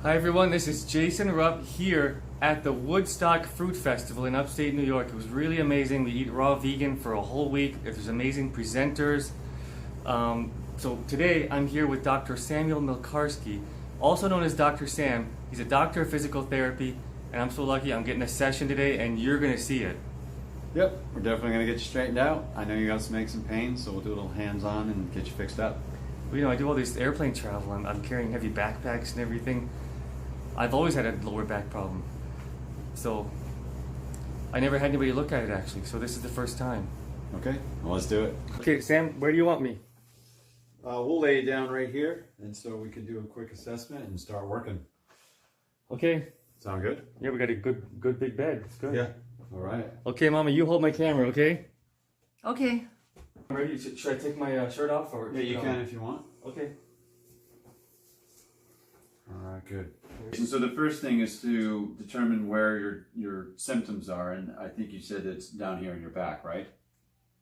Hi everyone, this is Jason Rupp here at the Woodstock Fruit Festival in upstate New York. It was really amazing. We eat raw vegan for a whole week. There's amazing presenters. So today I'm here with Dr. Samuel Mielcarski, also known as Dr. Sam. He's a doctor of physical therapy, and I'm so lucky I'm getting a session today and you're gonna see it. Yep, we're definitely going to get you straightened out. I know you got some aches and pains, so we'll do a little hands-on and get you fixed up. Well, you know, I do all this airplane travel. I'm carrying heavy backpacks and everything. I've always had a lower back problem. So I never had anybody look at it actually, so this is the first time. Okay, well, let's do it. Okay, Sam, where do you want me? We'll lay you down right here, and so we can do a quick assessment and start working. Okay. Sound good? Yeah, we got a good big bed. It's good. Yeah. All right. Okay, Mama, you hold my camera, okay? Okay. Ready? Should I take my shirt off or? Yeah, you can if you want. Okay. All right, good. And so the first thing is to determine where your symptoms are, and I think you said it's down here in your back, right?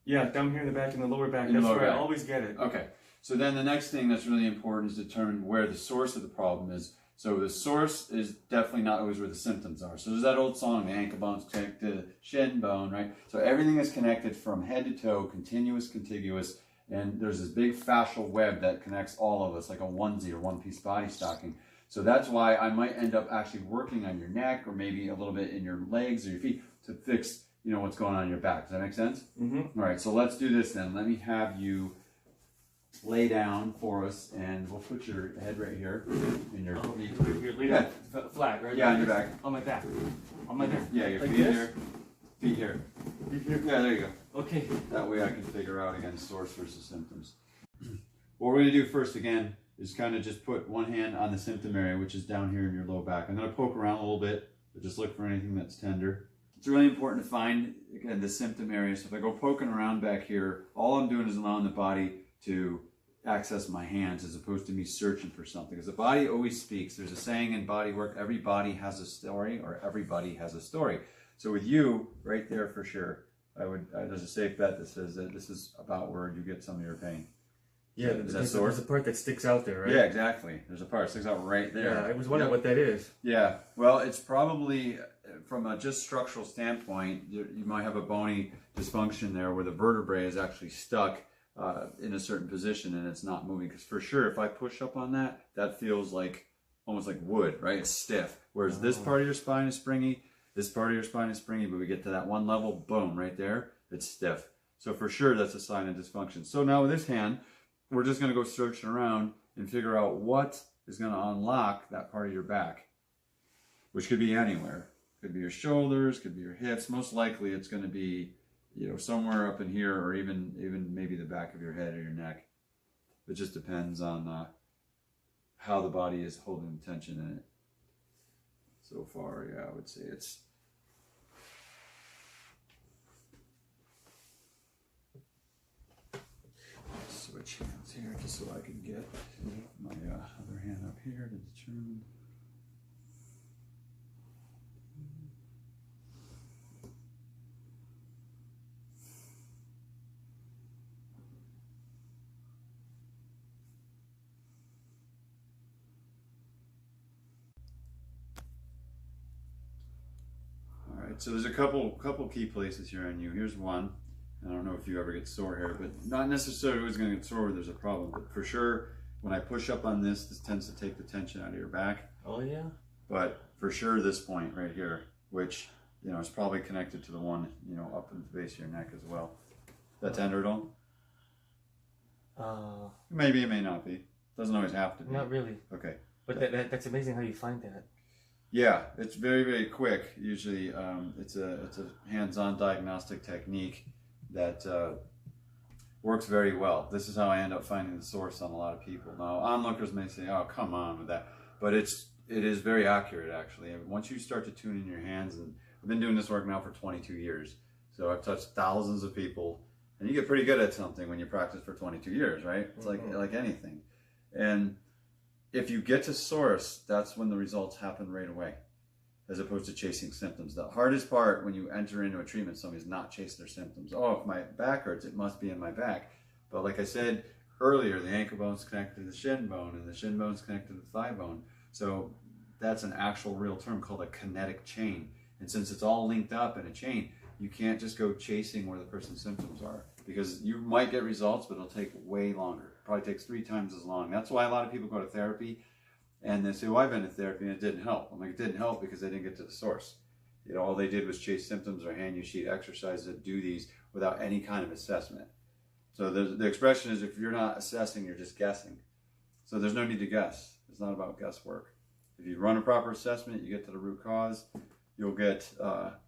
Yeah, down here in the back, in the lower back. In the That's lower where I back. always get it. Okay. So then the next thing that's really important is determine where the source of the problem is. So the source is definitely not always where the symptoms are. So there's that old song, the ankle bone's connected to the shin bone, right? So everything is connected from head to toe, continuous, contiguous, and there's this big fascial web that connects all of us, like a onesie or one-piece body stocking. So that's why I might end up actually working on your neck or maybe a little bit in your legs or your feet to fix, you know, what's going on in your back. Does that make sense? Mm-hmm. All right, so let's do this then. Let me have you lay down for us, and we'll put your head right here in your feet. You're laying flat, right? Yeah, on your back. On my back. On my back. Yeah, your Like feet this? here. Feet here. Here. Yeah, there you go. Okay. That way I can figure out, again, source versus symptoms. What we're going to do first, again, is kind of just put one hand on the symptom area, which is down here in your low back. I'm going to poke around a little bit, but just look for anything that's tender. It's really important to find, again, the symptom area. So if I go poking around back here, all I'm doing is allowing the body to access my hands as opposed to me searching for something. Because the body always speaks. There's a saying in body work, every body has a story, or everybody has a story. So with you, right there for sure, there's a safe bet that says that this is about where you get some of your pain. Yeah, Is that sore? there's a part that sticks out there, right? Yeah, exactly. There's a part that sticks out right there. Yeah, I was wondering what that is. Yeah, well, it's probably, from a just structural standpoint, you might have a bony dysfunction there where the vertebrae is actually stuck in a certain position and it's not moving. Because for sure, if I push up on that, that feels like almost like wood, right? It's stiff. Whereas this part of your spine is springy, this part of your spine is springy, but we get to that one level, boom, right there, it's stiff. So for sure, that's a sign of dysfunction. So now with this hand, we're just going to go searching around and figure out what is going to unlock that part of your back, which could be anywhere. Could be your shoulders, could be your hips. Most likely it's going to be, you know, somewhere up in here, or even maybe the back of your head or your neck. It just depends on how the body is holding the tension in it. So far, yeah, I would say it's switch hands here just so I can get my other hand up here to determine. All right, so there's a couple key places here on you. Here's one. I don't know if you ever get sore here, but not necessarily always going to get sore when there's a problem. But for sure, when I push up on this, this tends to take the tension out of your back. Oh yeah. But for sure, this point right here, which, you know, is probably connected to the one, you know, up in the base of your neck as well. That tender at all? Maybe, it may not be. Doesn't always have to be. Not really. Okay. But that's amazing how you find that. Yeah, it's very, very quick. Usually, it's a hands-on diagnostic technique that works very well. This is how I end up finding the source on a lot of people. Now, onlookers may say, "Oh, come on with that," but it is very accurate actually. And once you start to tune in your hands, and I've been doing this work now for 22 years, so I've touched thousands of people, and you get pretty good at something when you practice for 22 years, right? It's like anything, and if you get to source, that's when the results happen right away, as opposed to chasing symptoms. The hardest part when you enter into a treatment, somebody's not chasing their symptoms. Oh, if my back hurts, it must be in my back. But like I said earlier, the ankle bone's connected to the shin bone, and the shin bone's connected to the thigh bone. So that's an actual real term called a kinetic chain. And since it's all linked up in a chain, you can't just go chasing where the person's symptoms are, because you might get results, but it'll take way longer. It probably takes 3 times as long. That's why a lot of people go to therapy and they say, well, I've been to therapy and it didn't help. I'm like, it didn't help because they didn't get to the source. You know, all they did was chase symptoms or hand you sheet exercises that do these without any kind of assessment. So the expression is, if you're not assessing, you're just guessing. So there's no need to guess. It's not about guesswork. If you run a proper assessment, you get to the root cause, you'll get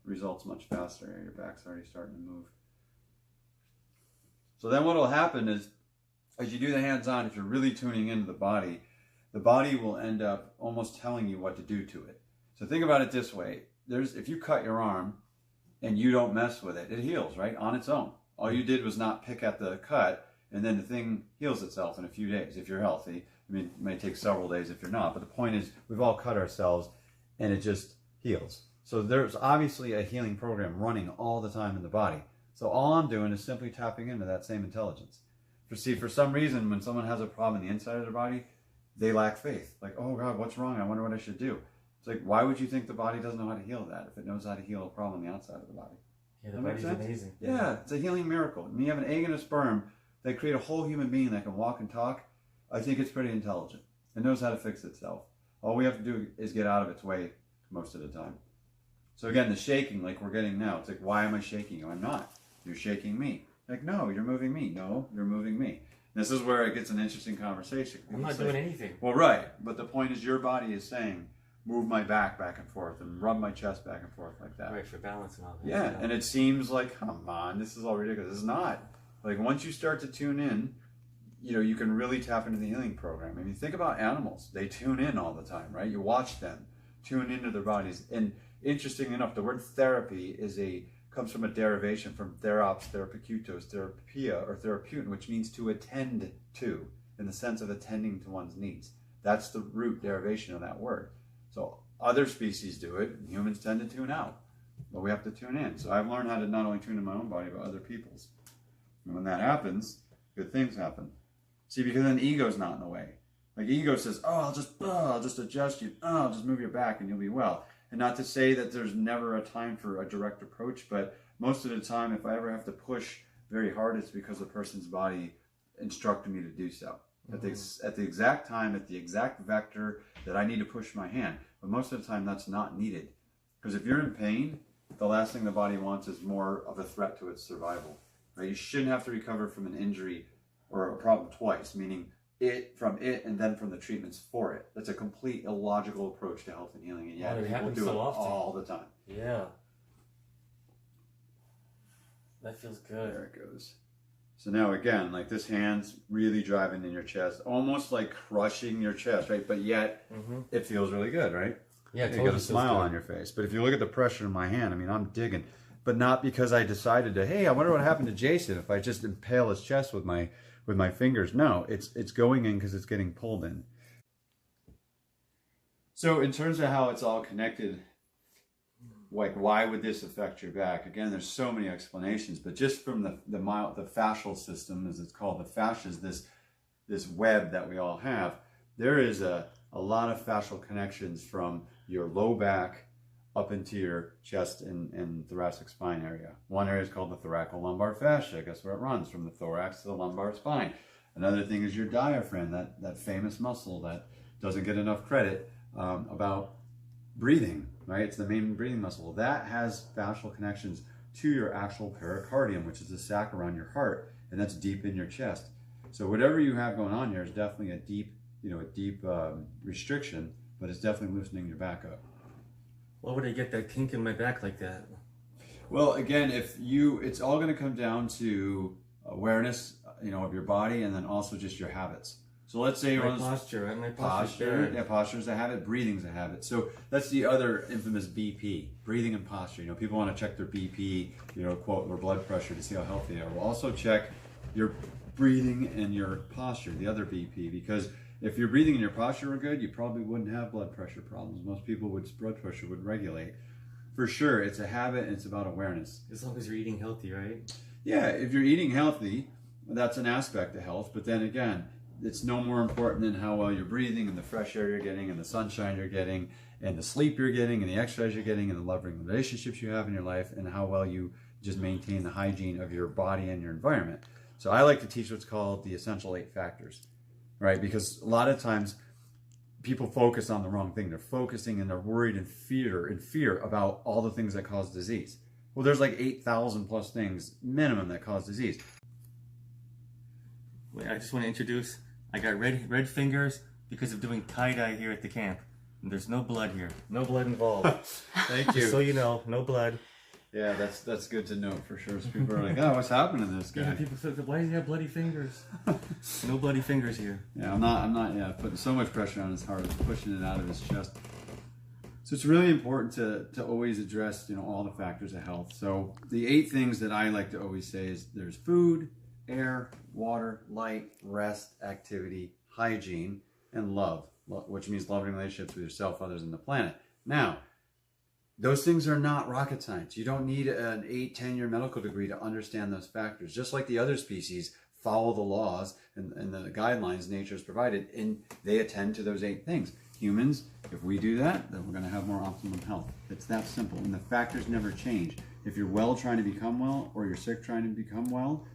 results much faster. Your back's already starting to move. So then what will happen is, as you do the hands-on, if you're really tuning into the body will end up almost telling you what to do to it. So think about it this way. If you cut your arm and you don't mess with it, it heals, right? On its own. All you did was not pick at the cut, and then the thing heals itself in a few days if you're healthy. I mean, it may take several days if you're not, but the point is, we've all cut ourselves and it just heals. So there's obviously a healing program running all the time in the body. So all I'm doing is simply tapping into that same intelligence. For some reason, when someone has a problem in the inside of their body, they lack faith. Like, oh God, what's wrong? I wonder what I should do. It's like, why would you think the body doesn't know how to heal that if it knows how to heal a problem on the outside of the body? Yeah, the body's amazing. Yeah, it's a healing miracle. When you have an egg and a sperm, they create a whole human being that can walk and talk. I think it's pretty intelligent. It knows how to fix itself. All we have to do is get out of its way most of the time. So again, the shaking like we're getting now, it's like, why am I shaking you? I'm not. You're shaking me. Like, no, you're moving me. No, you're moving me. This is where it gets an interesting conversation. I'm not doing anything. Well, right. But the point is, your body is saying, move my back and forth and rub my chest back and forth like that. Right, for balance and all that. Yeah, and it seems like, come on, this is all ridiculous. It's not. Like, once you start to tune in, you know, you can really tap into the healing program. I mean, think about animals. They tune in all the time, right? You watch them tune into their bodies. And interesting enough, the word therapy comes from a derivation from therops, therapeutios, therapia, or therapeutin, which means to attend to, in the sense of attending to one's needs. That's the root derivation of that word. So other species do it, and humans tend to tune out. But we have to tune in. So I've learned how to not only tune in my own body, but other people's. And when that happens, good things happen. See, because then ego's not in the way. Like, ego says, I'll just adjust you. I'll just move your back and you'll be well. And not to say that there's never a time for a direct approach, but most of the time, if I ever have to push very hard, it's because the person's body instructed me to do so. Mm-hmm. At the exact time, at the exact vector that I need to push my hand. But most of the time, that's not needed. Because if you're in pain, the last thing the body wants is more of a threat to its survival. Right? You shouldn't have to recover from an injury or a problem twice, meaning from it and then from the treatments for it. That's a complete illogical approach to health and healing, and yet people do it all the time. Yeah. That feels good. There it goes. So now again, like, this hand's really driving in your chest, almost like crushing your chest, right? But yet it feels really good, right? Yeah, you got a smile on your face. But if you look at the pressure in my hand, I mean, I'm digging. But not because I decided to, hey, I wonder what happened to Jason if I just impale his chest with my fingers. No, it's going in because it's getting pulled in. So in terms of how it's all connected, like, why would this affect your back? Again, there's so many explanations, but just from the fascial system, as it's called, the fascia is this web that we all have. There is a lot of fascial connections from your low back up into your chest and thoracic spine area. One area is called the thoracolumbar fascia. Guess where it runs? From the thorax to the lumbar spine. Another thing is your diaphragm, that famous muscle that doesn't get enough credit about breathing, right? It's the main breathing muscle. That has fascial connections to your actual pericardium, which is the sac around your heart, and that's deep in your chest. So whatever you have going on here is definitely a deep restriction, but it's definitely loosening your back up. Why would I get that kink in my back like that? Well, again, it's all going to come down to awareness, of your body, and then also just your habits. So let's say my posture, right? My posture. Yeah, posture is a habit. Breathing is a habit. So that's the other infamous BP, breathing and posture. People want to check their BP, quote, or blood pressure to see how healthy they are. We'll also check your breathing and your posture, the other BP, because if your breathing and your posture were good, you probably wouldn't have blood pressure problems. Most people blood pressure would regulate. For sure, it's a habit and it's about awareness. As long as you're eating healthy, right? Yeah, if you're eating healthy, that's an aspect of health. But then again, it's no more important than how well you're breathing and the fresh air you're getting and the sunshine you're getting and the sleep you're getting and the exercise you're getting and the loving relationships you have in your life and how well you just maintain the hygiene of your body and your environment. So I like to teach what's called the essential 8 factors, right? Because a lot of times people focus on the wrong thing. They're focusing and they're worried and fear about all the things that cause disease. Well, there's like 8,000 plus things minimum that cause disease. Wait, I just want to introduce, I got red fingers because of doing tie-dye here at the camp. And there's no blood here. No blood involved. Thank you. Just so you know, no blood. Yeah, that's good to note for sure. So people are like, oh, what's happening to this guy? Yeah, people say, why does he have bloody fingers? No bloody fingers here. Yeah, I'm not putting so much pressure on his heart. I'm pushing it out of his chest. So it's really important to always address, all the factors of health. So the 8 things that I like to always say is there's food, air, water, light, rest, activity, hygiene, and love, which means loving relationships with yourself, others, and the planet. Now, those things are not rocket science. You don't need an 8-10-year medical degree to understand those factors. Just like the other species follow the laws and the guidelines nature has provided, and they attend to those 8 things. Humans, if we do that, then we're going to have more optimum health. It's that simple, and the factors never change. If you're well trying to become well, or you're sick trying to become well,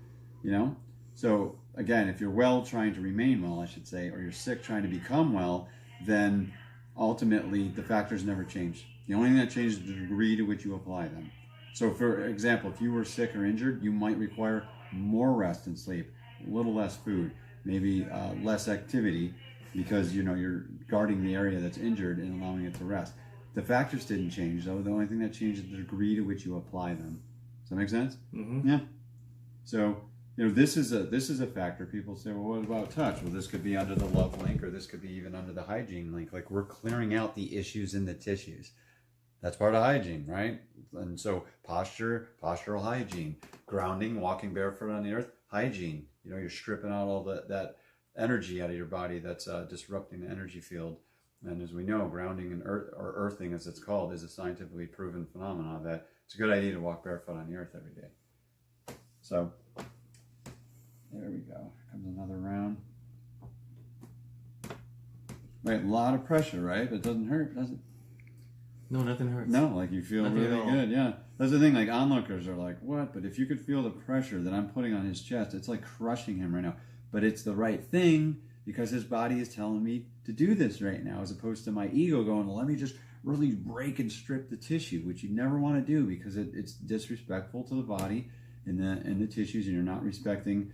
So again, if you're well trying to remain well, I should say, or you're sick trying to become well, then ultimately the factors never change. The only thing that changes is the degree to which you apply them. So for example, if you were sick or injured, you might require more rest and sleep, a little less food, maybe less activity, because you're guarding the area that's injured and allowing it to rest. The factors didn't change, though. The only thing that changed is the degree to which you apply them. Does that make sense? Mm-hmm. Yeah. So this is a factor. People say, well, what about touch? Well, this could be under the love link, or this could be even under the hygiene link. Like, we're clearing out the issues in the tissues. That's part of hygiene, right? And so postural hygiene, grounding, walking barefoot on the earth, hygiene. You're stripping out all that energy out of your body that's disrupting the energy field. And as we know, grounding and or earthing, as it's called, is a scientifically proven phenomenon that it's a good idea to walk barefoot on the earth every day. So there we go. Here comes another round. Right, a lot of pressure, right? But it doesn't hurt, does it? No, nothing hurts. No, like you feel nothing really good. Yeah, that's the thing. Like, onlookers are like, what? But if you could feel the pressure that I'm putting on his chest, it's like crushing him right now. But it's the right thing because his body is telling me to do this right now, as opposed to my ego going, well, let me just really break and strip the tissue, which you never want to do because it's disrespectful to the body and the tissues, and you're not respecting,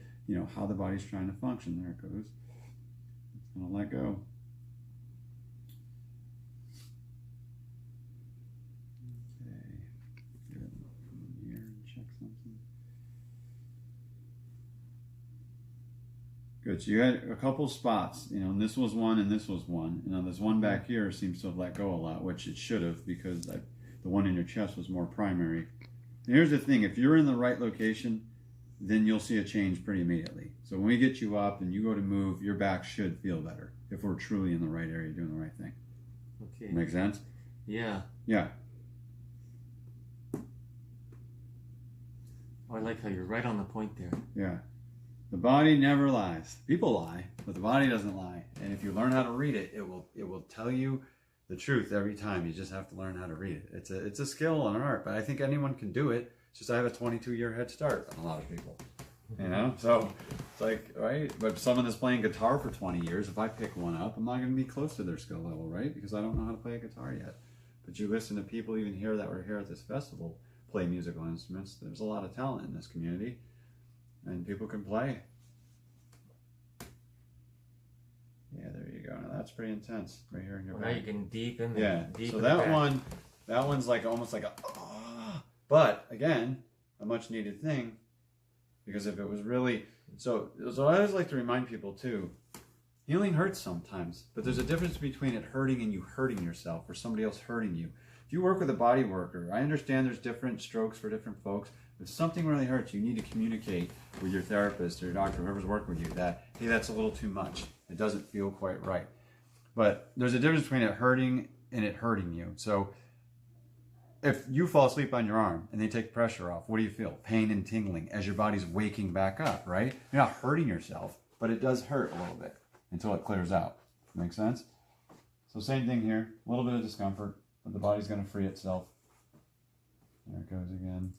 how the body's trying to function. There it goes. It's gonna let go. Good. So you had a couple spots, and this was one and this was one. This one back here seems to have let go a lot, which it should have, because the one in your chest was more primary. And here's the thing. If you're in the right location, then you'll see a change pretty immediately. So when we get you up and you go to move, your back should feel better if we're truly in the right area doing the right thing. Okay. Make sense? Yeah. Yeah. Oh, I like how you're right on the point there. Yeah. The body never lies. People lie, but the body doesn't lie. And if you learn how to read it, it will tell you the truth every time. You just have to learn how to read it. It's a skill and an art, but I think anyone can do it. It's just I have a 22-year head start on a lot of people. So it's like, right? But someone that's playing guitar for 20 years, if I pick one up, I'm not going to be close to their skill level, right? Because I don't know how to play a guitar yet. But you listen to people even here that were here at this festival play musical instruments. There's a lot of talent in this community. And people can play. Yeah, there you go. Now that's pretty intense right here in your back. Now you're getting deep in there. Yeah. Deep So in that the back. one's like almost like a, but again, a much needed thing, because if it was really, so I always like to remind people too, healing hurts sometimes, but there's a difference between it hurting and you hurting yourself or somebody else hurting you. If you work with a body worker, I understand there's different strokes for different folks. If something really hurts, you need to communicate with your therapist or your doctor, whoever's working with you, that, hey, that's a little too much. It doesn't feel quite right. But there's a difference between it hurting and it hurting you. So if you fall asleep on your arm and they take pressure off, what do you feel? Pain and tingling as your body's waking back up, right? You're not hurting yourself. but it does hurt a little bit until it clears out. Make sense? So same thing here, a little bit of discomfort, but the body's going to free itself. There it goes again.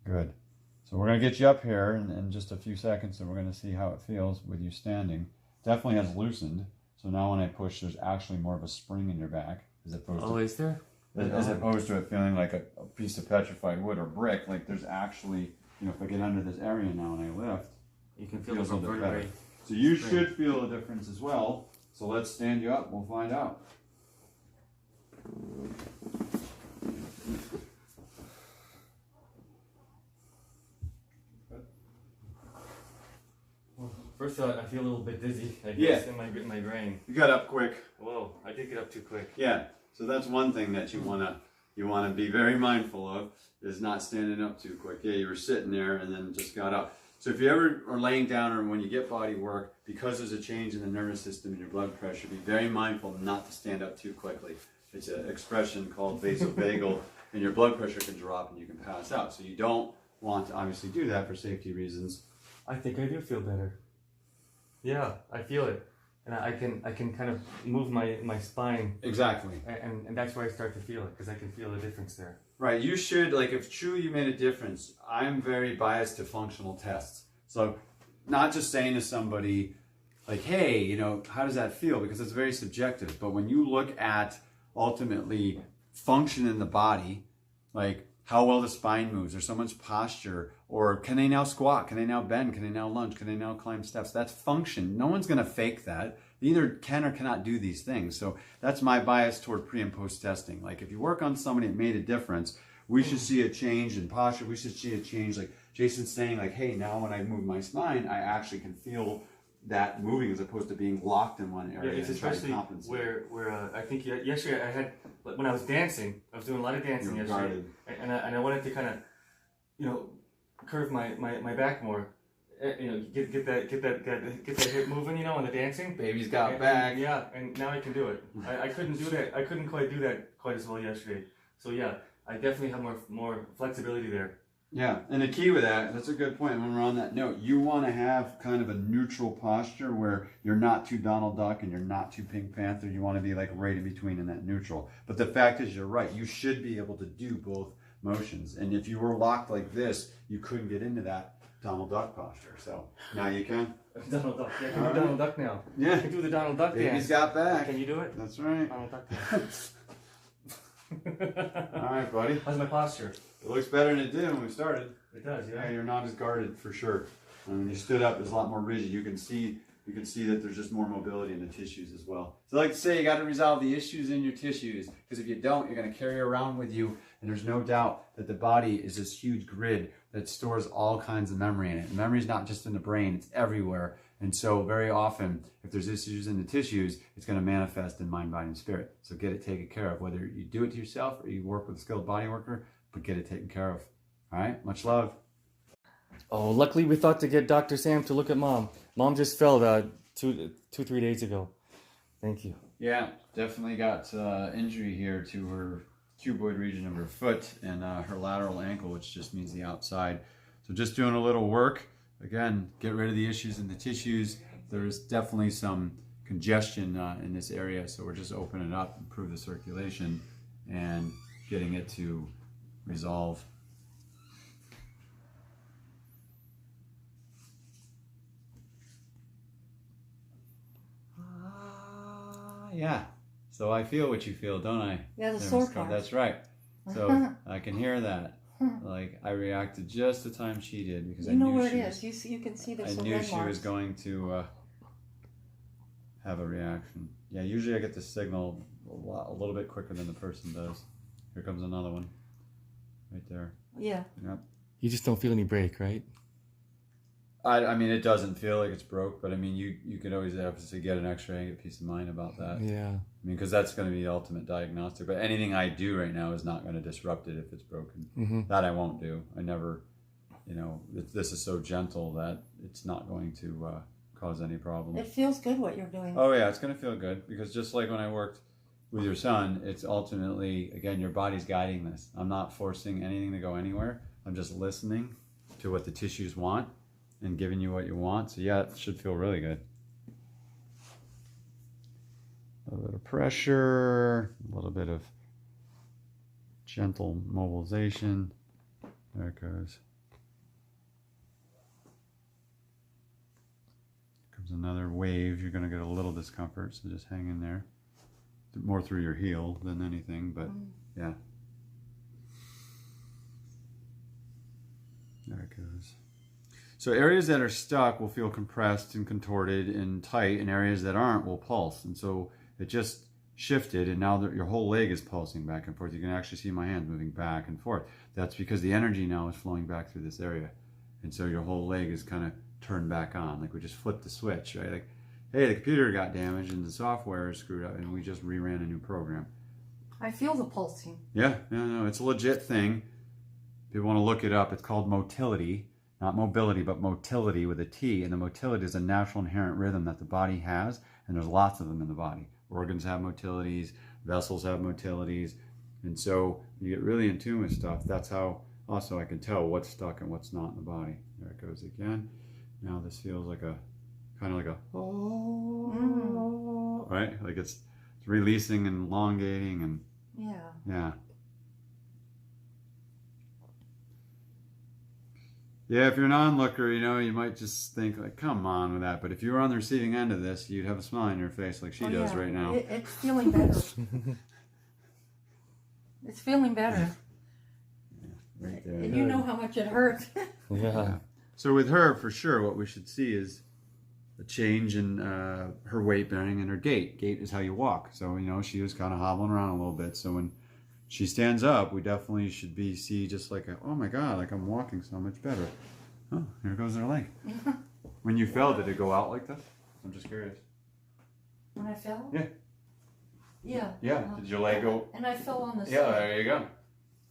Good. So we're going to get you up here in just a few seconds, and we're going to see how it feels with you standing. Definitely has loosened. So now when I push, there's actually more of a spring in your back as opposed to... Oh, is there? As opposed to it feeling like a piece of petrified wood or brick. Like there's actually, you know, if I get under this area now and I lift, you can feel it feels the a little bit better. vertebrae. So you should feel a difference as well. So let's stand you up. We'll find out. First, I feel a little bit dizzy, I Yeah. guess, in my brain. You got up quick. Whoa, I did get up too quick. Yeah. So that's one thing that you wanna be very mindful of, is not standing up too quick. Yeah, you were sitting there and then just got up. So if you ever are laying down or when you get body work, because there's a change in the nervous system and your blood pressure, be very mindful not to stand up too quickly. It's an expression called vasovagal, and your blood pressure can drop and you can pass out. So you don't want to obviously do that for safety reasons. I think I do feel better. Yeah, I feel it. And I can kind of move my spine. Exactly. And that's where I start to feel it, because I can feel the difference there. Right, you should, like if true you made a difference, I'm very biased to functional tests. So not just saying to somebody like, hey, you know, how does that feel? Because it's very subjective. But when you look at ultimately function in the body, like how well the spine moves or someone's posture, or can they now squat? Can they now bend? Can they now lunge? Can they now climb steps? That's function. No one's going to fake that. They either can or cannot do these things. So that's my bias toward pre and post testing. Like if you work on somebody that made a difference, we should see a change in posture. We should see a change. Like Jason's saying, like, hey, now when I move my spine, I actually can feel that moving as opposed to being locked in one area. Yeah, it's especially where I think yesterday I had, when I was dancing, I was doing a lot of dancing yesterday, and I wanted to kind of, you know, curve my back more, you know, get that hip moving, you know, on the dancing. Baby's got back. Yeah, and now I can do it. I couldn't do that. I couldn't quite do that quite as well yesterday. So yeah, I definitely have more flexibility there. Yeah, and the key with that, that's a good point. When we're on that note, you want to have kind of a neutral posture where you're not too Donald Duck and you're not too Pink Panther. You want to be like right in between in that neutral. But the fact is, you're right. You should be able to do both motions. And if you were locked like this, you couldn't get into that Donald Duck posture. So now you can. Donald Duck. Yeah, I can do Donald Duck now. Yeah. I can do the Donald Duck dance. Baby's got back. Can you do it? That's right. Donald Duck dance. All right, buddy. How's my posture? It looks better than it did when we started. It does, yeah. Yeah, you're not as guarded for sure. When you stood up, it's a lot more rigid. You can see that there's just more mobility in the tissues as well. So I like to say, you got to resolve the issues in your tissues, because if you don't, you're going to carry around with you, and there's no doubt that the body is this huge grid that stores all kinds of memory in it. And memory is not just in the brain, it's everywhere. And so very often, if there's issues in the tissues, it's going to manifest in mind, body, and spirit. So get it taken care of, whether you do it to yourself or you work with a skilled body worker, but get it taken care of. All right, much love. Oh, luckily we thought to get Dr. Sam to look at Mom. Mom just fell 3 days ago. Thank you. Yeah, definitely got injury here to her cuboid region of her foot and her lateral ankle, which just means the outside. So just doing a little work. Again, get rid of the issues in the tissues. There's definitely some congestion in this area, so we're just opening it up, improve the circulation, and getting it to resolve. Yeah. So I feel what you feel, don't I? Yeah, the sore part. That's right. So I can hear that. Like I reacted just the time she did because I knew where it is. You can see there's some red marks. I knew she was going to have a reaction. Yeah, usually I get the signal a little bit quicker than the person does. Here comes another one. Right there. Yeah. Yep. You just don't feel any break, right? I mean, it doesn't feel like it's broke, but I mean, you could always obviously get an x-ray and get peace of mind about that. Yeah. I mean, because that's going to be the ultimate diagnostic. But anything I do right now is not going to disrupt it if it's broken. Mm-hmm. That I won't do. I never, this is so gentle that it's not going to cause any problems. It feels good what you're doing. Oh, yeah, it's going to feel good. Because just like when I worked with your son, it's ultimately, again, your body's guiding this. I'm not forcing anything to go anywhere. I'm just listening to what the tissues want. and giving you what you want. So yeah, it should feel really good. A little bit of pressure, a little bit of gentle mobilization. There it goes. Comes another wave. You're going to get a little discomfort, so just hang in there. More through your heel than anything, but yeah. There it goes. So areas that are stuck will feel compressed and contorted and tight, and areas that aren't will pulse. And so it just shifted, and now that your whole leg is pulsing back and forth. You can actually see my hands moving back and forth. That's because the energy now is flowing back through this area. And so your whole leg is kind of turned back on. Like we just flipped the switch, right? Like, hey, the computer got damaged and the software is screwed up, and we just reran a new program. I feel the pulsing. Yeah, no, it's a legit thing. If you want to look it up, it's called motility. Not mobility, but motility with a T. And the motility is a natural inherent rhythm that the body has, and there's lots of them in the body. Organs have motilities, vessels have motilities. And so you get really in tune with stuff. That's how also I can tell what's stuck and what's not in the body. There it goes again. Now this feels like a, kind of like a, right? Like it's releasing and elongating and yeah. Yeah, if you're an onlooker, you know, you might just think like, come on with that. But if you were on the receiving end of this, you'd have a smile on your face like she does right now. It's feeling better. It's feeling better. Yeah, right there. And you know how much it hurt. Yeah. So with her, for sure, what we should see is a change in her weight bearing and her gait. Gait is how you walk. So, you know, she was kind of hobbling around a little bit. So when she stands up, we definitely should see just like, oh my God, like I'm walking so much better. Oh, here goes her leg. When you fell, did it go out like this? I'm just curious. When I fell? Yeah. Yeah. Yeah. Did your leg go? And I fell on the side. Yeah, there you go.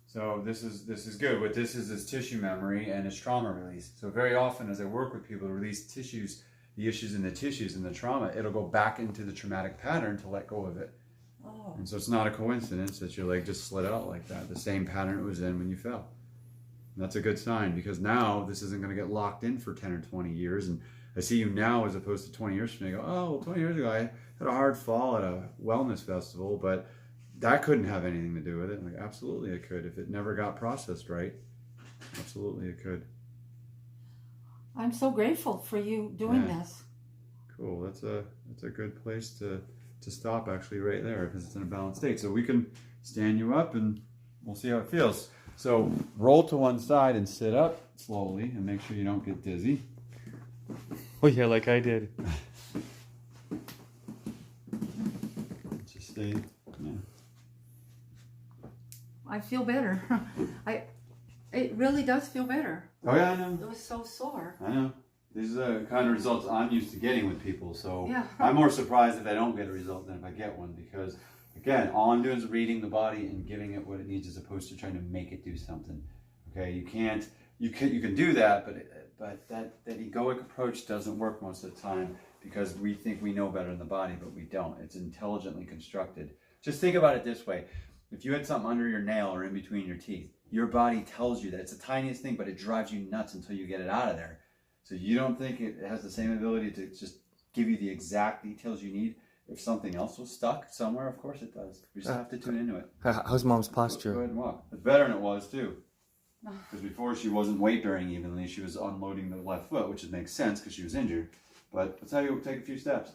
So this is good. What this is tissue memory and it's trauma release. So very often as I work with people to release tissues, the issues in the tissues and the trauma, it'll go back into the traumatic pattern to let go of it. Oh. And so it's not a coincidence that your leg just slid out like that. The same pattern it was in when you fell. And that's a good sign because now this isn't going to get locked in for 10 or 20 years. And I see you now as opposed to 20 years from now. I go, oh, well, 20 years ago I had a hard fall at a wellness festival, but that couldn't have anything to do with it. I'm like, absolutely it could. If it never got processed right, absolutely it could. I'm so grateful for you doing this. Cool. That's a good place to stop actually right there because it's in a balanced state. So we can stand you up and we'll see how it feels. So roll to one side and sit up slowly and make sure you don't get dizzy. Oh yeah, like I did. Just stay. Yeah. I feel better. It really does feel better. Oh yeah, I know. It was so sore. I know. These are the kind of results I'm used to getting with people. So Yeah. I'm more surprised if I don't get a result than if I get one because, again, all I'm doing is reading the body and giving it what it needs as opposed to trying to make it do something. Okay, you can do that, but that egoic approach doesn't work most of the time because we think we know better than the body, but we don't. It's intelligently constructed. Just think about it this way. If you had something under your nail or in between your teeth, your body tells you that it's the tiniest thing, but it drives you nuts until you get it out of there. So you don't think it has the same ability to just give you the exact details you need? If something else was stuck somewhere, of course it does. You just have to tune into it. How's mom's Go posture? ahead and walk. It's better than it was too. Because before she wasn't weight bearing evenly, she was unloading the left foot, which makes sense because she was injured. But let's have you take a few steps.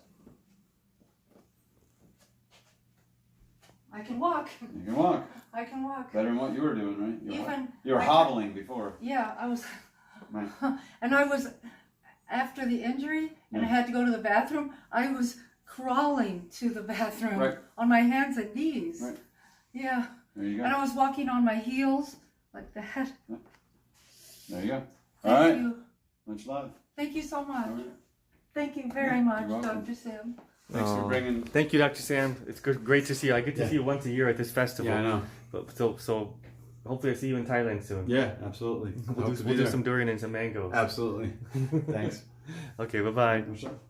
I can walk. You can walk. I can walk. Better than what you were doing, right? You were I- hobbling before. Yeah, I was. Right. And I was, after the injury, and I had to go to the bathroom, I was crawling to the bathroom on my hands and knees. Right. Yeah. There you go. And I was walking on my heels like that. There you go. Thank All right. you. Much love. Thank you so much. All right. Thank you very much, you're welcome. Dr. Sim. Thanks for bringing. Thank you, Dr. Sam. It's great to see you. I get to see you once a year at this festival. Yeah, I know. But so hopefully I see you in Thailand soon. Yeah, absolutely. We'll do some durian and some mangoes. Absolutely. Thanks. Okay, bye-bye. For sure.